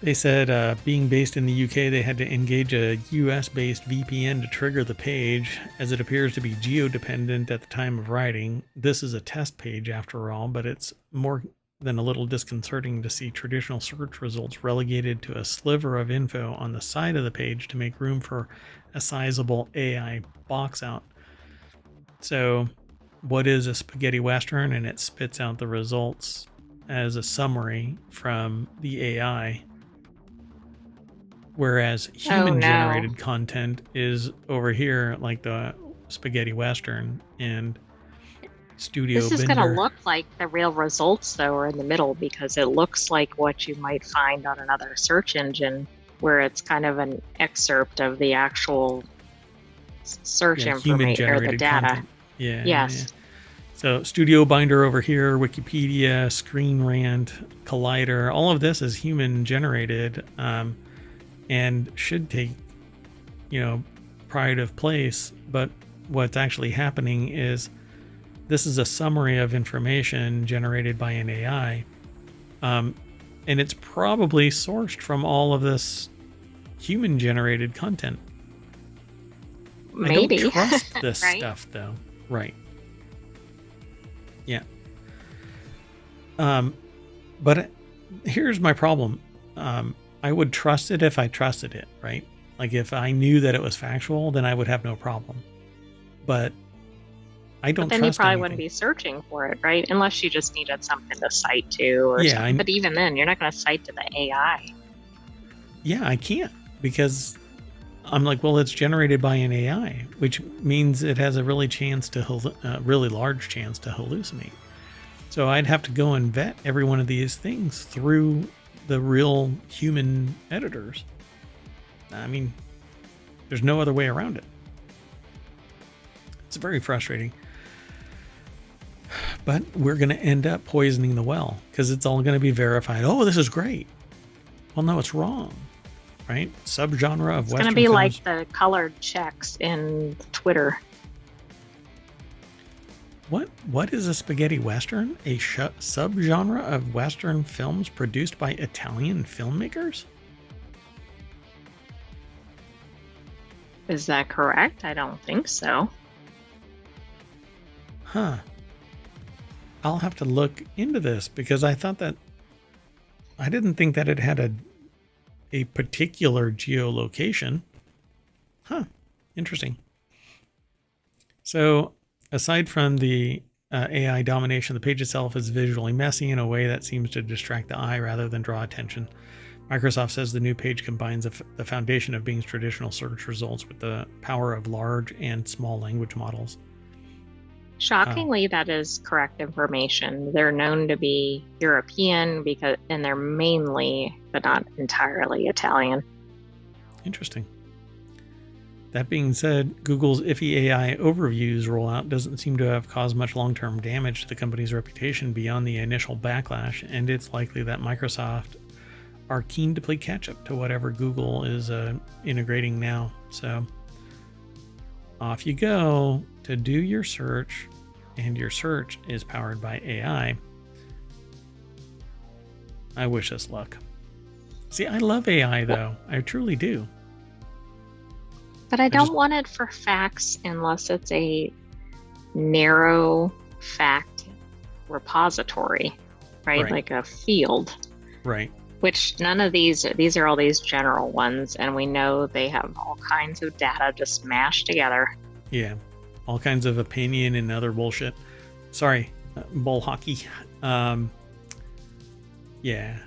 they said being based in the UK, they had to engage a US-based VPN to trigger the page, as it appears to be geo-dependent at the time of writing. This is a test page after all, but it's more than a little disconcerting to see traditional search results relegated to a sliver of info on the side of the page to make room for a sizable AI box out. So what is a spaghetti western? And it spits out the results as a summary from the AI, whereas human generated content is over here, like the spaghetti western, and Studio This is going to Bender. look like the real results, though, are in the middle, because it looks like what you might find on another search engine, where it's kind of an excerpt of the actual search Yeah, human information or the generated data. content. Yeah, yeah. Yes. So Studio Binder over here, Wikipedia, Screen Rant, Collider, all of this is human generated, and should take, pride of place. But what's actually happening is this is a summary of information generated by an AI. And it's probably sourced from all of this human generated content. Maybe. I don't trust this right? stuff, though. Right. Yeah. But here's my problem. I would trust it if I trusted it, right? Like if I knew that it was factual, then I would have no problem. But I don't But then trust you probably anything. wouldn't be searching for it, right? Unless you just needed something to cite to or Yeah, something. But even then, you're not going to cite to the AI. Yeah, I can't, because I'm like, well, it's generated by an AI, which means it has a really large chance to hallucinate. So I'd have to go and vet every one of these things through the real human editors. I mean, there's no other way around it. It's very frustrating. But we're going to end up poisoning the well, because it's all going to be verified. Oh, this is great. Well, no, it's wrong, right? Subgenre of It's Western going to be films. like the colored checks in Twitter. What is a spaghetti western? A subgenre of Western films produced by Italian filmmakers? Is that correct? I don't think so. Huh. I'll have to look into this, because I didn't think that it had a particular geolocation. Huh. Interesting. So aside from the AI domination, the page itself is visually messy in a way that seems to distract the eye rather than draw attention. Microsoft says the new page combines the foundation of Bing's traditional search results with the power of large and small language models. Shockingly, that is correct information. They're known to be European and they're mainly, but not entirely, Italian. Interesting. That being said, Google's iffy AI overviews rollout doesn't seem to have caused much long-term damage to the company's reputation beyond the initial backlash, and it's likely that Microsoft are keen to play catch-up to whatever Google is integrating now. So off you go to do your search, and your search is powered by AI. I wish us luck. See, I love AI, though. I truly do. But I don't want it for facts unless it's a narrow fact repository, right? Like a field. Right. Which none of these are all these general ones, and we know they have all kinds of data just mashed together. Yeah. All kinds of opinion and other bullshit. Sorry, bull hockey. Yeah.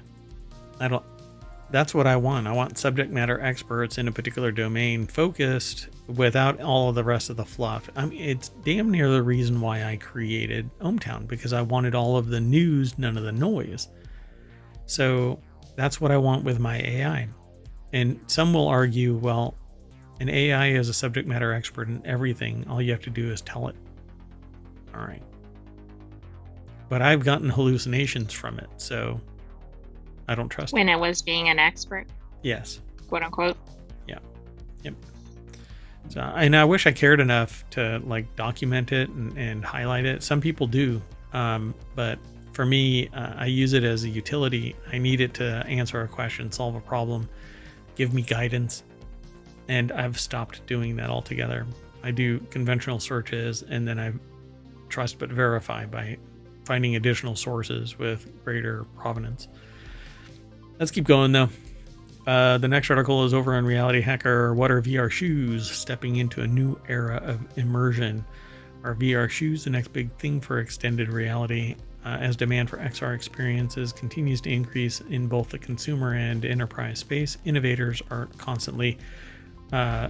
That's what I want. I want subject matter experts in a particular domain focused without all of the rest of the fluff. I mean, it's damn near the reason why I created ohmTown, because I wanted all of the news, none of the noise. So that's what I want with my AI. And some will argue, well, an AI is a subject matter expert in everything. All you have to do is tell it. All right. But I've gotten hallucinations from it, so I don't trust it. When it was being an expert? Yes. Quote unquote? Yeah. Yep. So, and I wish I cared enough to document it and highlight it. Some people do. But for me, I use it as a utility. I need it to answer a question, solve a problem, give me guidance. And I've stopped doing that altogether. I do conventional searches, and then I trust but verify by finding additional sources with greater provenance. Let's keep going, though. The next article is over on Reality Hacker. What are VR shoes? Stepping into a new era of immersion. Are VR shoes the next big thing for extended reality? As demand for XR experiences continues to increase in both the consumer and enterprise space, innovators are constantly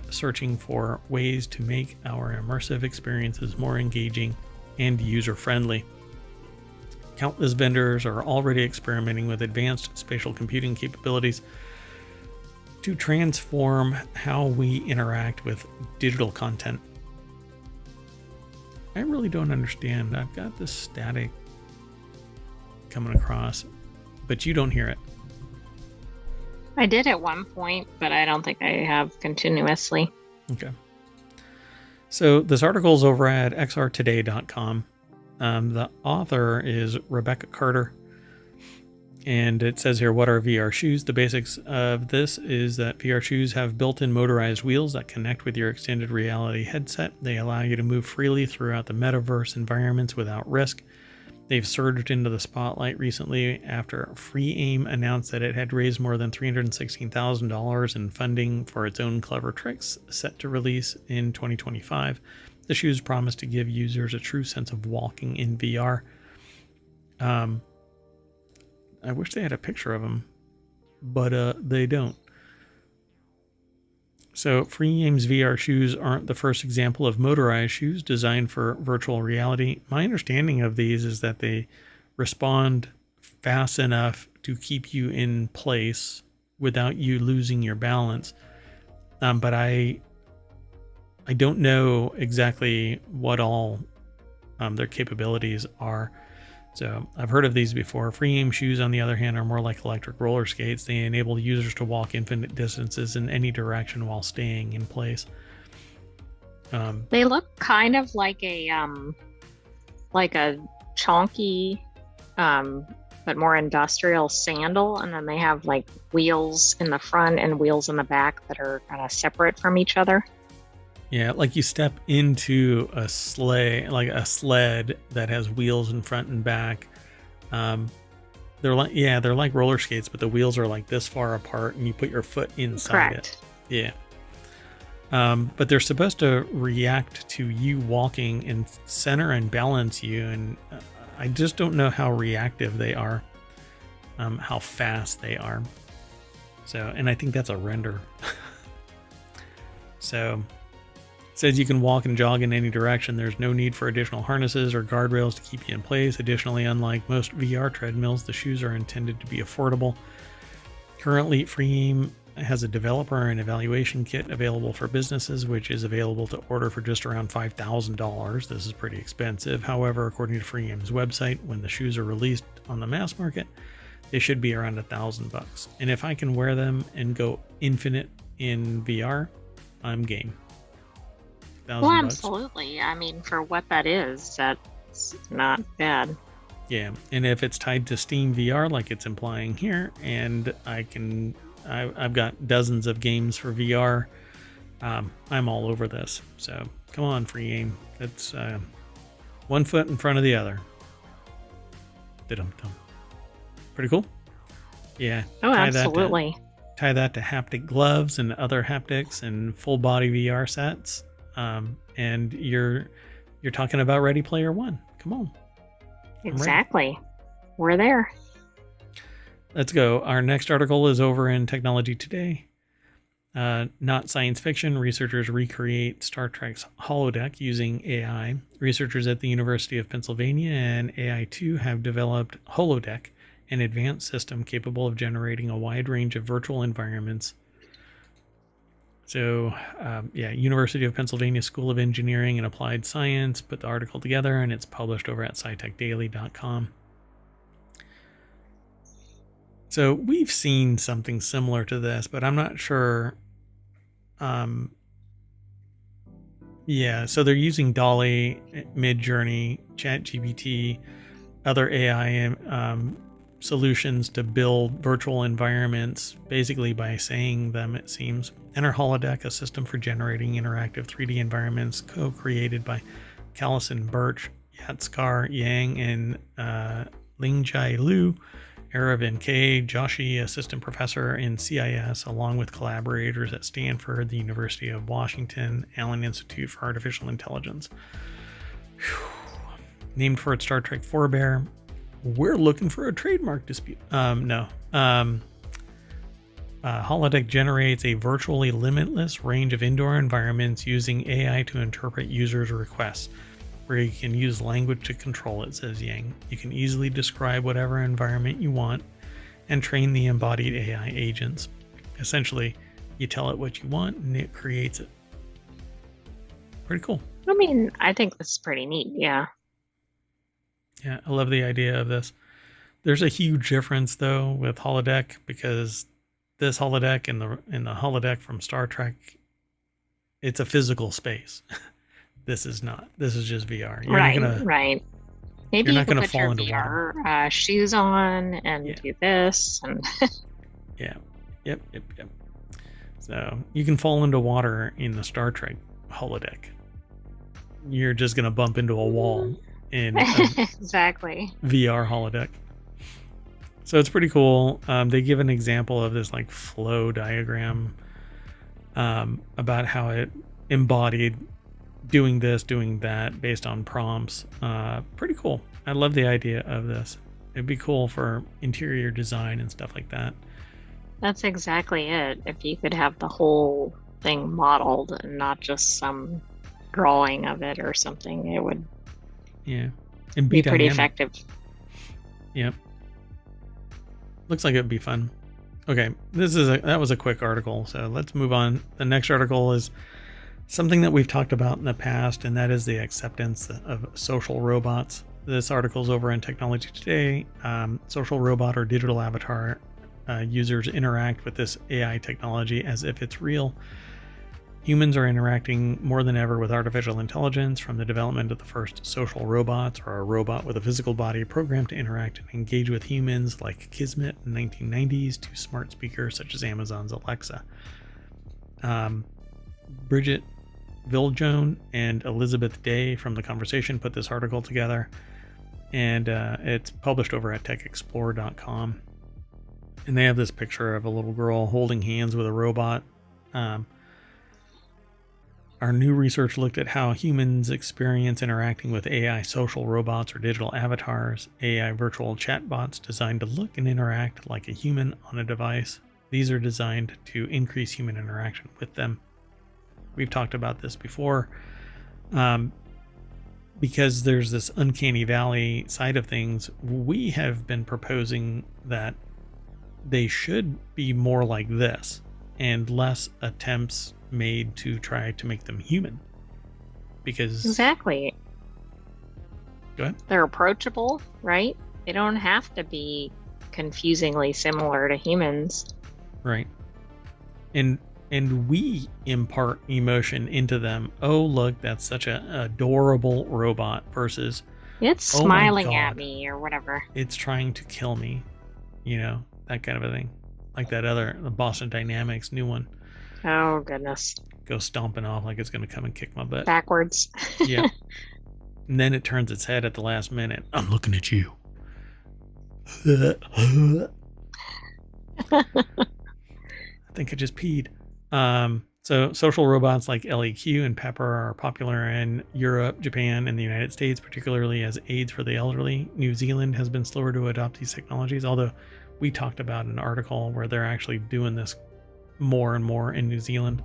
searching for ways to make our immersive experiences more engaging and user-friendly. Countless vendors are already experimenting with advanced spatial computing capabilities to transform how we interact with digital content. I really don't understand. I've got this static coming across, but you don't hear it. I did at one point, but I don't think I have continuously. Okay. So this article is over at xrtoday.com. The author is Rebecca Carter. And it says here, what are VR shoes? The basics of this is that VR shoes have built-in motorized wheels that connect with your extended reality headset. They allow you to move freely throughout the metaverse environments without risk. They've surged into the spotlight recently after Free Aim announced that it had raised more than $316,000 in funding for its own clever tricks, set to release in 2025. The shoes promise to give users a true sense of walking in VR. I wish they had a picture of them, but they don't. So Free Aim's VR shoes aren't the first example of motorized shoes designed for virtual reality. My understanding of these is that they respond fast enough to keep you in place without you losing your balance. But I don't know exactly what all their capabilities are. So I've heard of these before. Free Aim shoes, on the other hand, are more like electric roller skates. They enable users to walk infinite distances in any direction while staying in place. They look kind of like a chonky, but more industrial sandal, and then they have like wheels in the front and wheels in the back that are kind of separate from each other. Yeah, like you step into a sleigh, like a sled that has wheels in front and back. They're like roller skates, but the wheels are like this far apart, and you put your foot inside Correct. it. Yeah. But they're supposed to react to you walking and center and balance you, and I just don't know how reactive they are, how fast they are. So, and I think that's a render. So. Says you can walk and jog in any direction. There's no need for additional harnesses or guardrails to keep you in place. Additionally, unlike most VR treadmills, the shoes are intended to be affordable. Currently, Free Aim has a developer and evaluation kit available for businesses, which is available to order for just around $5,000. This is pretty expensive. However, according to Free Aim's website, when the shoes are released on the mass market, they should be around $1,000. And if I can wear them and go infinite in VR, I'm game. Well, absolutely. I mean, for what that is, that's not bad. Yeah, and if it's tied to Steam VR, like it's implying here, and I've got dozens of games for VR, I'm all over this. So come on, Free Aim. It's one foot in front of the other. Dum-dum. Pretty cool. Yeah. Oh, absolutely. Tie that to haptic gloves and other haptics and full body VR sets. And you're talking about Ready Player One. Come on. Exactly. We're there. Let's go. Our next article is over in Technology Today. Not science fiction. Researchers recreate Star Trek's holodeck using AI. Researchers at the University of Pennsylvania and AI2 have developed Holodeck, an advanced system capable of generating a wide range of virtual environments. So, University of Pennsylvania School of Engineering and Applied Science put the article together, and it's published over at scitechdaily.com. So we've seen something similar to this, but I'm not sure. So they're using Dolly, Midjourney, ChatGPT, other AI solutions to build virtual environments, basically by saying them, it seems. Enter Holodeck, a system for generating interactive 3D environments co-created by Callison Birch, Yatskar Yang, and Lingjai Liu, Aravind K. Joshi, assistant professor in CIS, along with collaborators at Stanford, the University of Washington, Allen Institute for Artificial Intelligence. Named for its Star Trek forebear. We're looking for a trademark dispute. No. holodeck generates a virtually limitless range of indoor environments using AI to interpret users' requests, where you can use language to control it, says Yang. You can easily describe whatever environment you want and train the embodied AI agents. Essentially, you tell it what you want and it creates it. Pretty cool. I mean, I think this is pretty neat. Yeah. Yeah, I love the idea of this. There's a huge difference though with holodeck, because this holodeck and the holodeck from Star Trek, it's a physical space. This is not. This is just VR. You're Right, not gonna, right. Maybe you're you not could gonna put fall your into VR water. shoes on and Yeah. do this, and Yeah. Yep. So you can fall into water in the Star Trek holodeck. You're just gonna bump into a wall in a exactly. VR holodeck. So it's pretty cool. They give an example of this like flow diagram about how it embodied doing this, doing that based on prompts. Pretty cool. I love the idea of this. It'd be cool for interior design and stuff like that. That's exactly it. If you could have the whole thing modeled and not just some drawing of it or something, it would Yeah. And be be pretty dynamic. effective. Yep. Looks like it'd be fun. Okay, that was a quick article, so let's move on. The next article is something that we've talked about in the past, and that is the acceptance of social robots. This article is over in Technology Today. Social robot or digital avatar users interact with this AI technology as if it's real. Humans are interacting more than ever with artificial intelligence, from the development of the first social robots, or a robot with a physical body programmed to interact and engage with humans like Kismet in the 1990s, to smart speakers such as Amazon's Alexa. Bridget Viljone and Elizabeth Day from The Conversation put this article together, and it's published over at techexplore.com. And they have this picture of a little girl holding hands with a robot. Our new research looked at how humans experience interacting with AI social robots or digital avatars, AI virtual chatbots designed to look and interact like a human on a device. These are designed to increase human interaction with them. We've talked about this before, because there's this uncanny valley side of things. We have been proposing that they should be more like this and less attempts made to try to make them human, because Exactly. Go ahead. They're approachable, right? They don't have to be confusingly similar to humans. Right. And we impart emotion into them. Oh, look, that's such a adorable robot, versus It's Oh my smiling at God. me or whatever. it's trying to kill me, that kind of a thing. Like the Boston Dynamics new one, Oh, goodness. goes stomping off like it's going to come and kick my butt. Backwards. Yeah. And then it turns its head at the last minute. I'm looking at you. I think I just peed. So social robots like LEQ and Pepper are popular in Europe, Japan, and the United States, particularly as aids for the elderly. New Zealand has been slower to adopt these technologies, although we talked about an article where they're actually doing this more and more in New Zealand,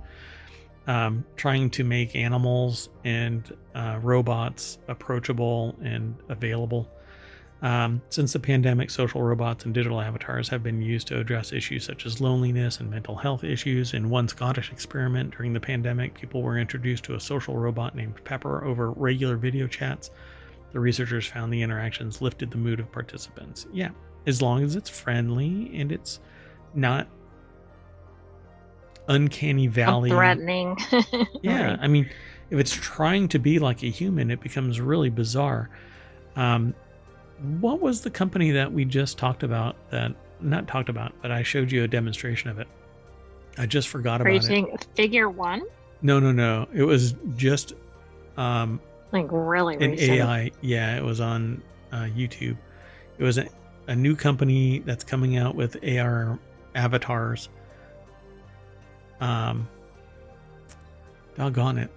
trying to make animals and robots approachable and available. Since the pandemic, social robots and digital avatars have been used to address issues such as loneliness and mental health issues. In one Scottish experiment during the pandemic, people were introduced to a social robot named Pepper over regular video chats. The researchers found the interactions lifted the mood of participants. Yeah, as long as it's friendly and it's not uncanny valley. Threatening. Yeah, Right. I mean, if it's trying to be like a human, it becomes really bizarre. What was the company that we just talked about, not talked about, but I showed you a demonstration of it? I just forgot Are you about it. saying Figure One? No. It was just Like really an recent? AI. Yeah, it was on YouTube. It was a new company that's coming out with AR avatars. Doggone it.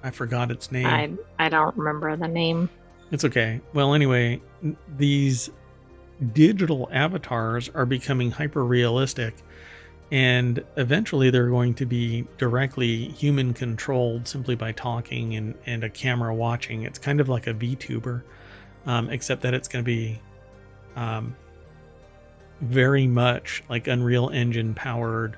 I forgot its name. I don't remember the name. It's okay. Well, anyway, these digital avatars are becoming hyper realistic And eventually they're going to be directly human controlled simply by talking and a camera watching. It's kind of like a VTuber, except that it's going to be very much like Unreal Engine powered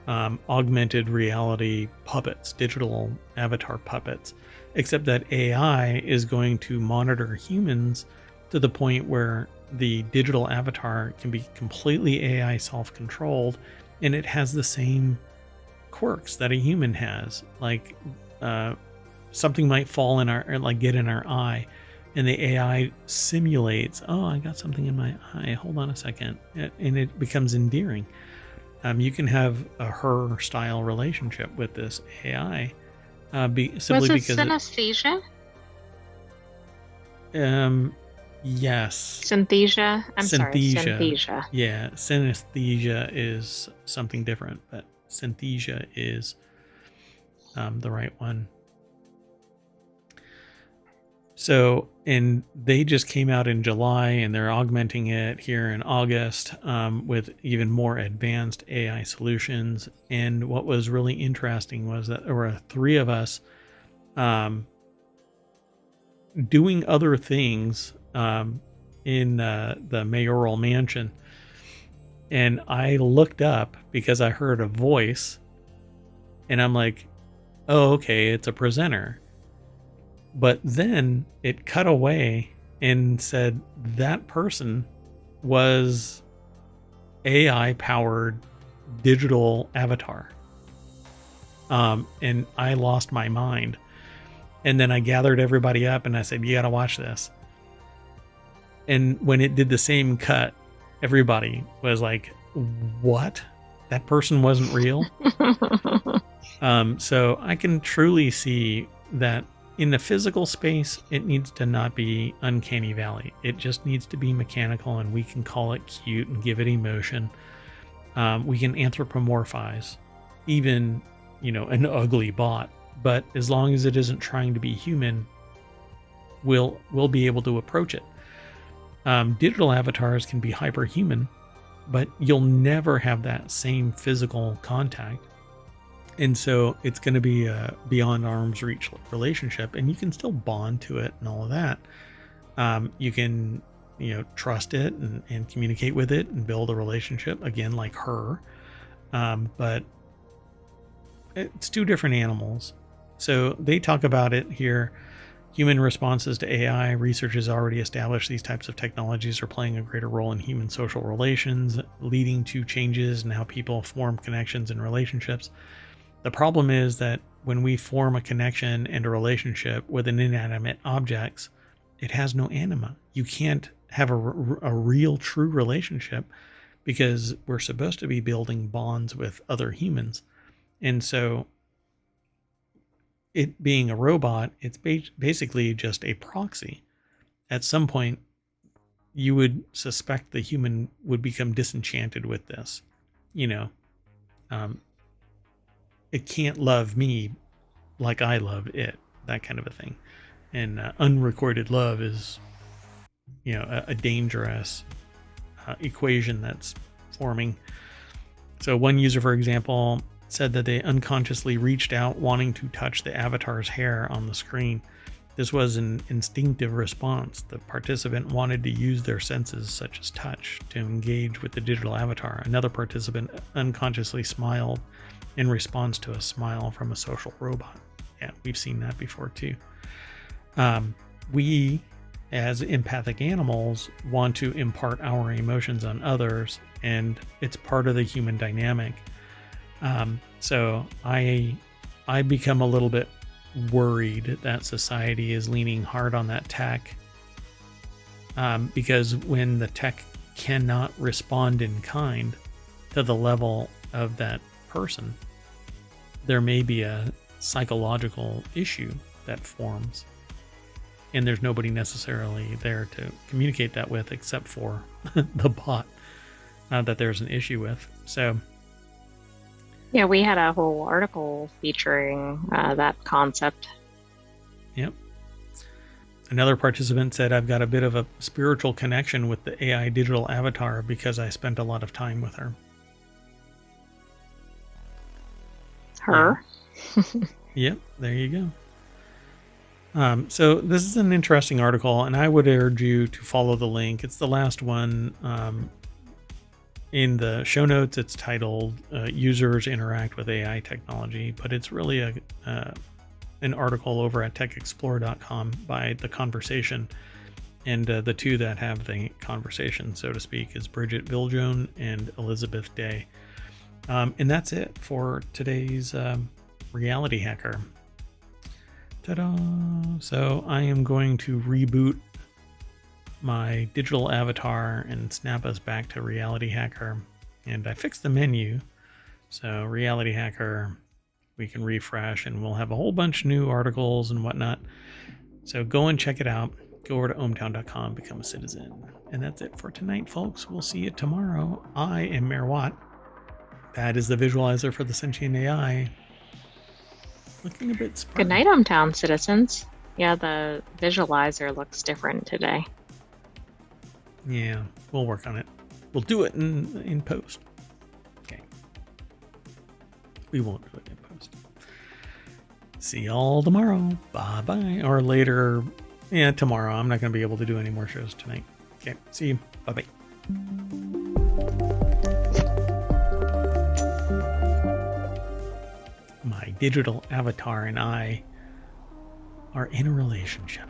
augmented reality puppets, digital avatar puppets, except that AI is going to monitor humans to the point where the digital avatar can be completely AI self-controlled, and it has the same quirks that a human has. Like something might fall in our, or like get in our eye, and the AI simulates, oh, I got something in my eye. Hold on a second. And it becomes endearing. You can have a her style relationship with this AI simply because synesthesia? Yes. Synthesia? Synthesia. Synthesia. Yeah, synesthesia is something different, but synthesia is the right one. So, and they just came out in July, and they're augmenting it here in August with even more advanced AI solutions. And what was really interesting was that there were 3 of us doing other things in the mayoral mansion. And I looked up because I heard a voice, and I'm like, oh, okay, it's a presenter. But then it cut away and said that person was AI powered digital avatar. And I lost my mind. And then I gathered everybody up and I said, you got to watch this. And when it did the same cut, everybody was like, what? That person wasn't real? So I can truly see that in the physical space, it needs to not be uncanny valley. It just needs to be mechanical, and we can call it cute and give it emotion. We can anthropomorphize even, an ugly bot, but as long as it isn't trying to be human, we'll be able to approach it. Digital avatars can be hyperhuman, but you'll never have that same physical contact. And so it's going to be a beyond arm's reach relationship, and you can still bond to it and all of that. You can, trust it and communicate with it and build a relationship, again, like her. But it's 2 different animals. So they talk about it here. Human responses to AI. Research has already established these types of technologies are playing a greater role in human social relations, leading to changes in how people form connections and relationships. The problem is that when we form a connection and a relationship with an inanimate objects, it has no anima. You can't have a real, true relationship because we're supposed to be building bonds with other humans. And so it being a robot, it's basically just a proxy. At some point, you would suspect the human would become disenchanted with this. It can't love me like I love it, that kind of a thing. And unrequited love is, a dangerous equation that's forming. So one user, for example, said that they unconsciously reached out wanting to touch the avatar's hair on the screen. This was an instinctive response. The participant wanted to use their senses, such as touch, to engage with the digital avatar. Another participant unconsciously smiled in response to a smile from a social robot. Yeah, we've seen that before too. We, as empathic animals, want to impart our emotions on others, and it's part of the human dynamic. So I become a little bit worried that society is leaning hard on that tech, because when the tech cannot respond in kind to the level of that person, there may be a psychological issue that forms, and there's nobody necessarily there to communicate that with except for the bot that there's an issue with. So yeah, we had a whole article featuring that concept. Yep. Another participant said, I've got a bit of a spiritual connection with the AI digital avatar because I spent a lot of time with her. Her. Yep, there you go. So this is an interesting article, and I would urge you to follow the link. It's the last one. In the show notes, it's titled "Users Interact with AI Technology," but it's really an article over at techexplore.com by The Conversation. And the two that have the conversation, so to speak, is Bridget Biljone and Elizabeth Day. And that's it for today's Reality Hacker. Ta-da! So I am going to reboot my digital avatar and snap us back to Reality Hacker. And I fixed the menu. So Reality Hacker, we can refresh and we'll have a whole bunch of new articles and whatnot. So go and check it out. Go over to ohmTown.com, become a citizen. And that's it for tonight, folks. We'll see you tomorrow. I am Mayor Watt. That is the visualizer for the Sentient AI. Looking a bit sprung. Good night, ohmTown citizens. Yeah, the visualizer looks different today. Yeah, we'll work on it. We'll do it in post. Okay. We won't do it in post. See y'all tomorrow. Bye-bye. Or later. Yeah, tomorrow. I'm not going to be able to do any more shows tonight. Okay, see you. Bye-bye. My digital avatar and I are in a relationship.